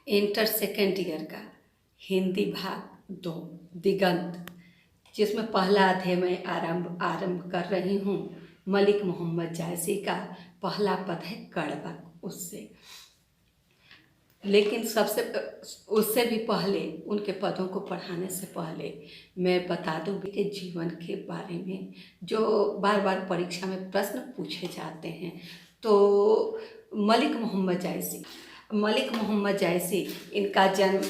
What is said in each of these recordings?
Inter second year का हिंदी भाग 2 दिगंत, जिसमें पहला अध्याय मैं आरंभ कर रही हूँ। मलिक मोहम्मद जायसी का पहला पद है कड़बक उससे। लेकिन उससे भी पहले, उनके पदों को पढ़ाने से पहले मैं बता दूँ कि जीवन के बारे में जो बार बार परीक्षा में प्रश्न पूछे जाते हैं। तो मलिक मोहम्मद जायसी मलिक मोहम्मद जायसी इनका जन्म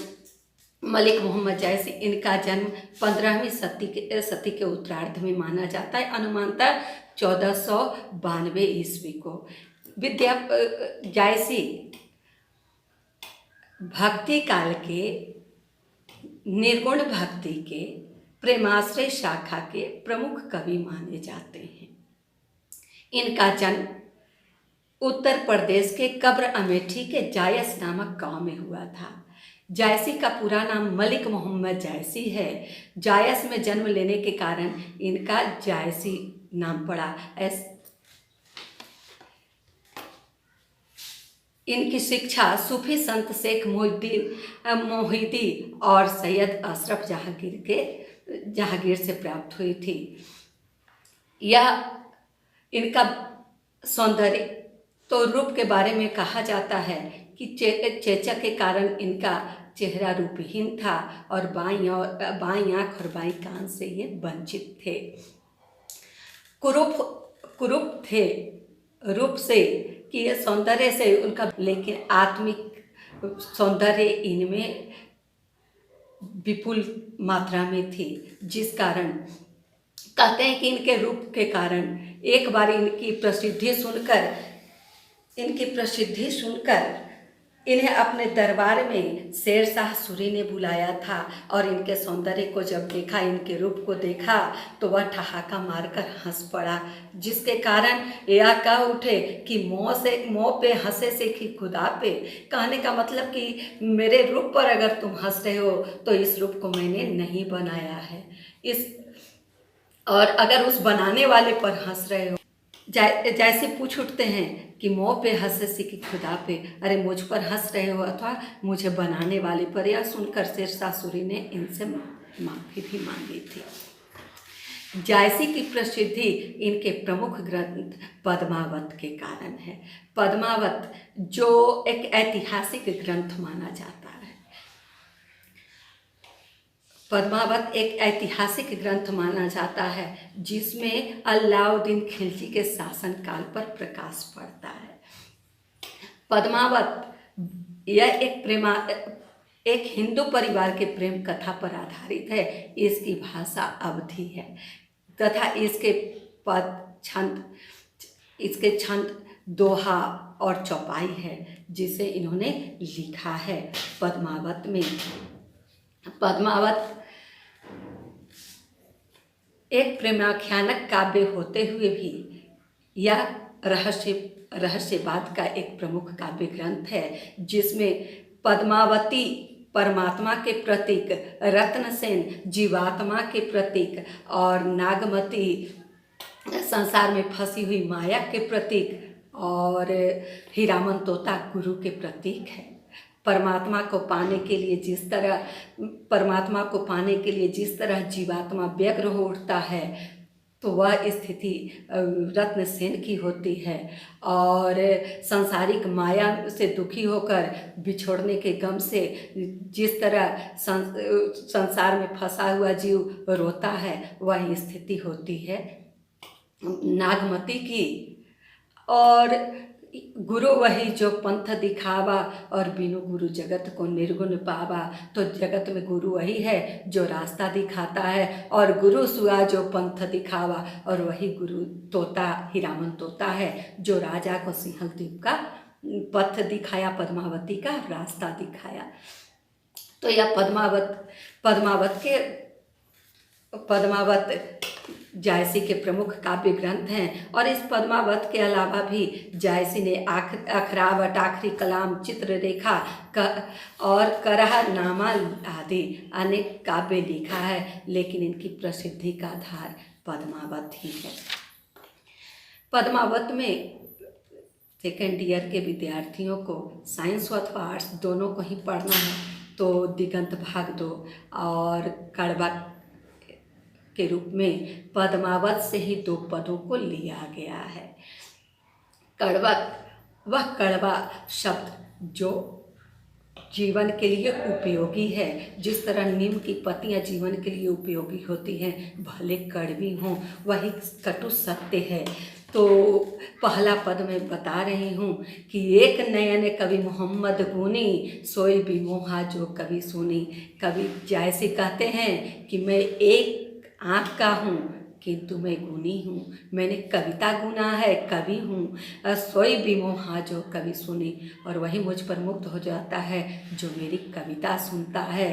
15वीं सदी के उत्तरार्ध में माना जाता है, अनुमानतः 1492 ईस्वी को। जायसी भक्ति काल के निर्गुण भक्ति के प्रेमाश्रय शाखा के प्रमुख कवि माने जाते हैं। इनका जन्म उत्तर प्रदेश के कब्र अमेठी के जायस नामक गांव में हुआ था। जायसी का पूरा नाम मलिक मोहम्मद जायसी है। जायस में जन्म लेने के कारण इनका जायसी नाम पड़ा। इनकी शिक्षा सूफी संत शेख मोहिदी और सैयद अशरफ जहांगीर से प्राप्त हुई थी। यह इनका सौंदर्य तो रूप के बारे में कहा जाता है कि चेचक के कारण इनका चेहरा रूपहीन था और बाईं आँख और बाईं कान से ये वंचित थे। कुरूप थे रूप से कि ये सौंदर्य से उनका, लेकिन आत्मिक सौंदर्य इनमें विपुल मात्रा में थी, जिस कारण कहते हैं कि इनके रूप के कारण एक बार इनकी प्रसिद्धि सुनकर इन्हें अपने दरबार में शेरशाह सूरी ने बुलाया था और इनके सौंदर्य को जब देखा, इनके रूप को देखा तो वह ठहाका मारकर हंस पड़ा, जिसके कारण यह कह उठे कि मोह पे हंसे से कि खुदा पे। कहने का मतलब कि मेरे रूप पर अगर तुम हंस रहे हो तो इस रूप को मैंने नहीं बनाया है, और अगर उस बनाने वाले पर हंस रहे हो। जैसे पूछ उठते हैं कि मोह पे हंसे से कि खुदा पे, अरे मुझ पर हंस रहे हो अथवा मुझे बनाने वाले पर। यह सुनकर शेरशाह सूरी ने इनसे माफ़ी भी मांगी थी। जायसी की प्रसिद्धि इनके प्रमुख ग्रंथ पद्मावत के कारण है। पद्मावत जो एक ऐतिहासिक ग्रंथ माना जाता है। पद्मावत एक ऐतिहासिक ग्रंथ माना जाता है जिसमें अलाउद्दीन खिलजी के शासनकाल पर प्रकाश पड़ता है। पद्मावत यह एक हिंदू परिवार के प्रेम कथा पर आधारित है। इसकी भाषा अवधी है तथा इसके छंद दोहा और चौपाई है, जिसे इन्होंने लिखा है। पद्मावत एक प्रेमाख्यानक काव्य होते हुए भी यह रहस्यवाद का एक प्रमुख काव्य ग्रंथ है, जिसमें पद्मावती परमात्मा के प्रतीक, रत्नसेन जीवात्मा के प्रतीक और नागमती संसार में फंसी हुई माया के प्रतीक और हीरामन तोता गुरु के प्रतीक है। परमात्मा को पाने के लिए जिस तरह जीवात्मा व्यग्र हो उठता है, तो वह स्थिति रत्नसेन की होती है, और सांसारिक माया से दुखी होकर बिछोड़ने के गम से जिस तरह संसार में फंसा हुआ जीव रोता है, वह स्थिति होती है नागमती की। और गुरु वही जो पंथ दिखावा और बिनु गुरु जगत को निर्गुण पावा। तो जगत में गुरु वही है जो रास्ता दिखाता है, और गुरु सुआ जो पंथ दिखावा, और वही गुरु तोता हीरामन तोता है जो राजा को सिंहल द्वीप का पथ दिखाया, पद्मावती का रास्ता दिखाया। तो यह पद्मावत जायसी के प्रमुख काव्य ग्रंथ हैं। और इस पद्मावत के अलावा भी जायसी ने अखरावट, आखरी कलाम, चित्ररेखा और करहनामा आदि अनेक काव्य लिखा है, लेकिन इनकी प्रसिद्धि का आधार पद्मावत ही है। पद्मावत में सेकेंड ईयर के विद्यार्थियों को साइंस अथवा आर्ट्स दोनों को ही पढ़ना है तो दिगंत भाग 2 और कड़वा के रूप में पद्मावत से ही 2 पदों को लिया गया है। कड़वा वह कड़वा शब्द जो जीवन के लिए उपयोगी है, जिस तरह नीम की पत्तियां जीवन के लिए उपयोगी होती हैं, भले कड़वी हों, वही कटु सत्य है। तो पहला पद में बता रही हूँ कि एक नयन कवि मोहम्मद गुनी सोई विमोहा जो कवि सुनी। कवि जैसे कहते हैं कि मैं एक आँख का हूँ किंतु मैं गुनी हूँ, मैंने कविता गुना है, कवि हूँ। सोई विमोहा जो कवि सुनी, और वही मुझ पर मुग्ध हो जाता है जो मेरी कविता सुनता है।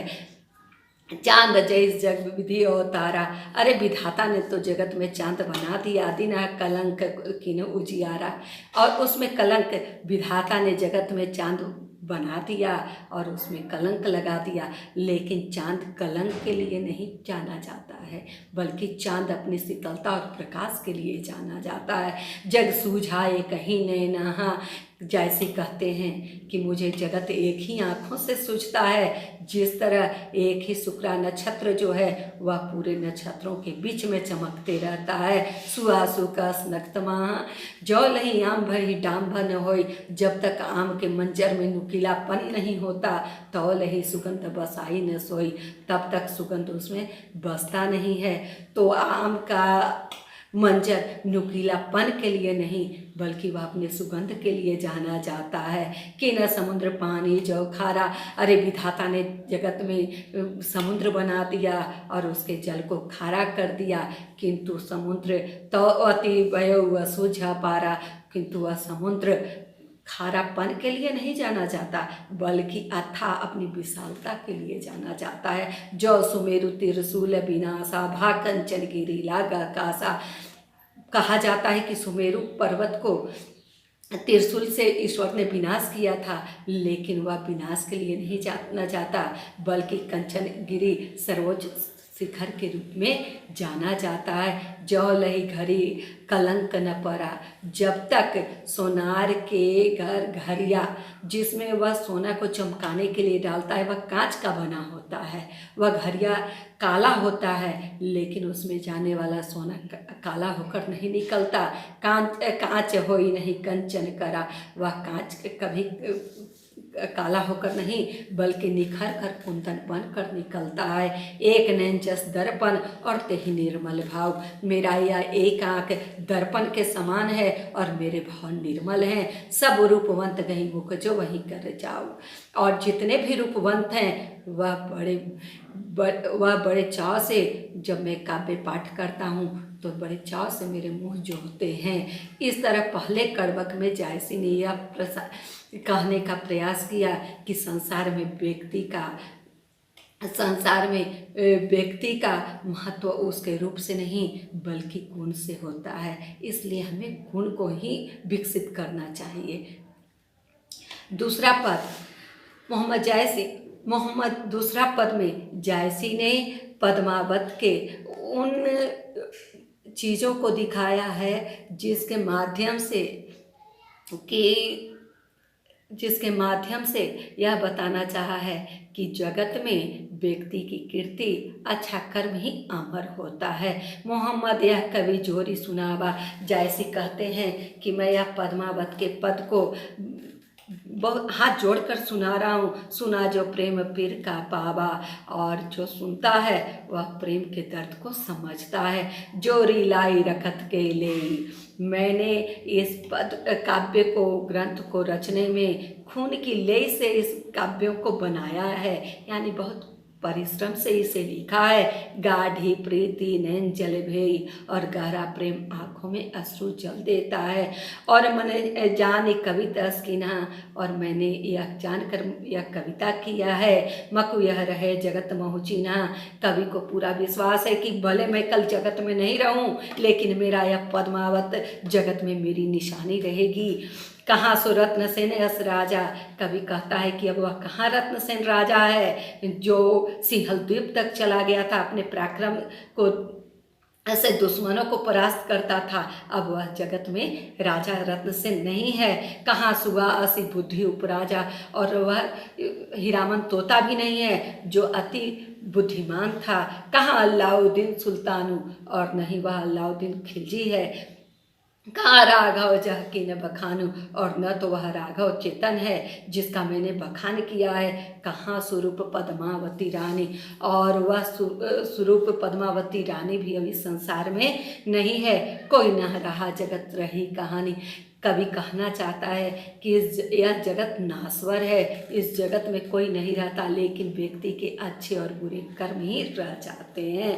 चांद जैस जग विधि और तारा, अरे विधाता ने तो जगत में चांद बना दिया, दिन कलंक किन उजियारा। और उसमें कलंक, विधाता ने जगत में चांद बना दिया और उसमें कलंक लगा दिया, लेकिन चांद कलंक के लिए नहीं जाना जाता है, बल्कि चांद अपनी शीतलता और प्रकाश के लिए जाना जाता है। जग सूझाए कहीं नैना, जैसे कहते हैं कि मुझे जगत एक ही आँखों से सूझता है, जिस तरह एक ही शुक्रा नक्षत्र जो है वह पूरे नक्षत्रों के बीच में चमकते रहता है। सुहासु का स्नग्धमा जो लही आम भरी डाम भन होई, जब तक आम के मंजर में नुकीलापन नहीं होता तो लही सुगंध बसाई न सोई, तब तक सुगंध उसमें बसता नहीं है। तो आम का मंजर नुकीलापन के लिए नहीं बल्कि वह अपने सुगंध के लिए जाना जाता है। कि न समुद्र पानी जो खारा, अरे विधाता ने जगत में समुद्र बना दिया और उसके जल को खारा कर दिया, किंतु समुद्र तो अति वह सूझा पारा, किंतु वह समुद्र खारापन के लिए नहीं जाना जाता बल्कि अथाह अपनी विशालता के लिए जाना जाता है। जो सुमेरु त्रिशूल विनाशा भा कंचन गिरी लागा कासा, कहा जाता है कि सुमेरु पर्वत को त्रिशूल से ईश्वर ने विनाश किया था, लेकिन वह विनाश के लिए नहीं जाना जाता बल्कि कंचन गिरी सर्वोच्च शिखर के रूप में जाना जाता है। जो लही घड़ी कलंक न पड़ा, जब तक सोनार के घर घड़िया जिसमें वह सोना को चमकाने के लिए डालता है वह कांच का बना होता है, वह घड़िया काला होता है, लेकिन उसमें जाने वाला सोना काला होकर नहीं निकलता। कांच होई नहीं कंचन करा, वह कांच कभी काला होकर नहीं बल्कि निखर कर कुंदन बन कर निकलता है। एक नैन जस दर्पण और तेहि निर्मल भाव, मेरा यह एक आँख दर्पण के समान है और मेरे भाव निर्मल हैं। सब रूपवंत गही मुख जो वहीं कर जाओ, और जितने भी रूपवंत हैं वह बड़े चाव से, जब मैं काव्य पाठ करता हूँ तो बड़े चाव से मेरे मुँह जोड़ते हैं। इस तरह पहले कड़वक में जायसी ने यह कहने का प्रयास किया कि संसार में व्यक्ति का महत्व उसके रूप से नहीं बल्कि गुण से होता है, इसलिए हमें गुण को ही विकसित करना चाहिए। दूसरा पद मोहम्मद दूसरा पद में जायसी ने पद्मावत के उन चीज़ों को दिखाया है जिसके माध्यम से यह बताना चाहा है कि जगत में व्यक्ति की कीर्ति अच्छा कर्म ही अमर होता है। मोहम्मद यह कवि जोरी सुनावा, जैसे कहते हैं कि मैं यह पद्मावत के पद को बहुत हाथ जोड़कर सुना रहा हूँ। सुना जो प्रेम पीर का पावा, और जो सुनता है वह प्रेम के दर्द को समझता है। जो रिलाई रखत के ले, मैंने इस काव्य को ग्रंथ को रचने में खून की लेई से इस काव्यों को बनाया है, यानी बहुत परिश्रम से इसे लिखा है। गाढ़ी प्रीति नैन जल भई, और गहरा प्रेम आँखों में अश्रु जल देता है। और मैंने जान कविता स्किना, और मैंने यह जानकर यह कविता किया है। मकु यह रहे जगत महुचीना, कवि को पूरा विश्वास है कि भले मैं कल जगत में नहीं रहूं लेकिन मेरा यह पद्मावत जगत में मेरी निशानी रहेगी। कहाँ सो रत्नसेन यस राजा, कवि कहता है कि अब वह कहाँ रत्नसेन राजा है जो सिंहल द्वीप तक चला गया था अपने पराक्रम को ऐसे दुश्मनों को परास्त करता था। अब वह जगत में राजा रत्न से नहीं है, कहाँ सुआ असी बुद्धि उपराजा, और वह हीरामन तोता भी नहीं है जो अति बुद्धिमान था। कहाँ अलाउद्दीन सुल्तानू, और नहीं वह अलाउद्दीन खिलजी है। कहाँ राघव जह कि न बखानू, और न तो वह राघव चेतन है जिसका मैंने बखान किया है। कहाँ स्वरूप पद्मावती रानी, और वह स्वरूप पद्मावती रानी भी अभी संसार में नहीं है। कोई न रहा जगत रही कहानी। कवि कहना चाहता है कि यह जगत नाश्वर है, इस जगत में कोई नहीं रहता, लेकिन व्यक्ति के अच्छे और बुरे कर्म ही रह जाते हैं।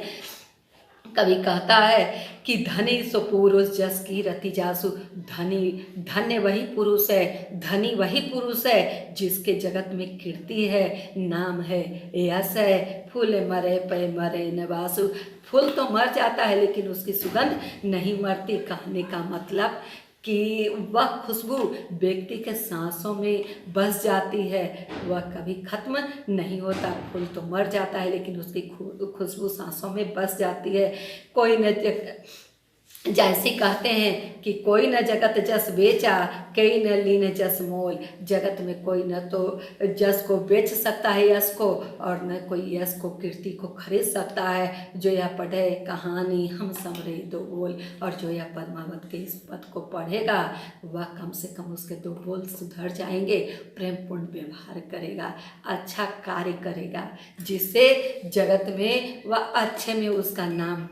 कवि कहता है कि धनी सो पुरुष जस की रति जासु। धनी धन्य वही पुरुष है, धनी वही पुरुष है जिसके जगत में कीर्ति है, नाम है, यश है। फूल मरे पे मरे न वासु। फूल तो मर जाता है लेकिन उसकी सुगंध नहीं मरती। कहने का मतलब कि वह खुशबू व्यक्ति के सांसों में बस जाती है, वह कभी खत्म नहीं होता। फूल तो मर जाता है लेकिन उसकी खुशबू सांसों में बस जाती है। कोई न जैसे कहते हैं कि कोई न जगत जस बेचा, कई न लीन जस मोल। जगत में कोई न तो जस को बेच सकता है, यश को, और न कोई यश को, कीर्ति को खरीद सकता है। जो यह पढ़े कहानी हम समरे दो बोल, और जो यह पद्मावत के इस पद को पढ़ेगा वह कम से कम उसके दो बोल सुधर जाएंगे, प्रेमपूर्ण व्यवहार करेगा, अच्छा कार्य करेगा, जिससे जगत में वह अच्छे में उसका नाम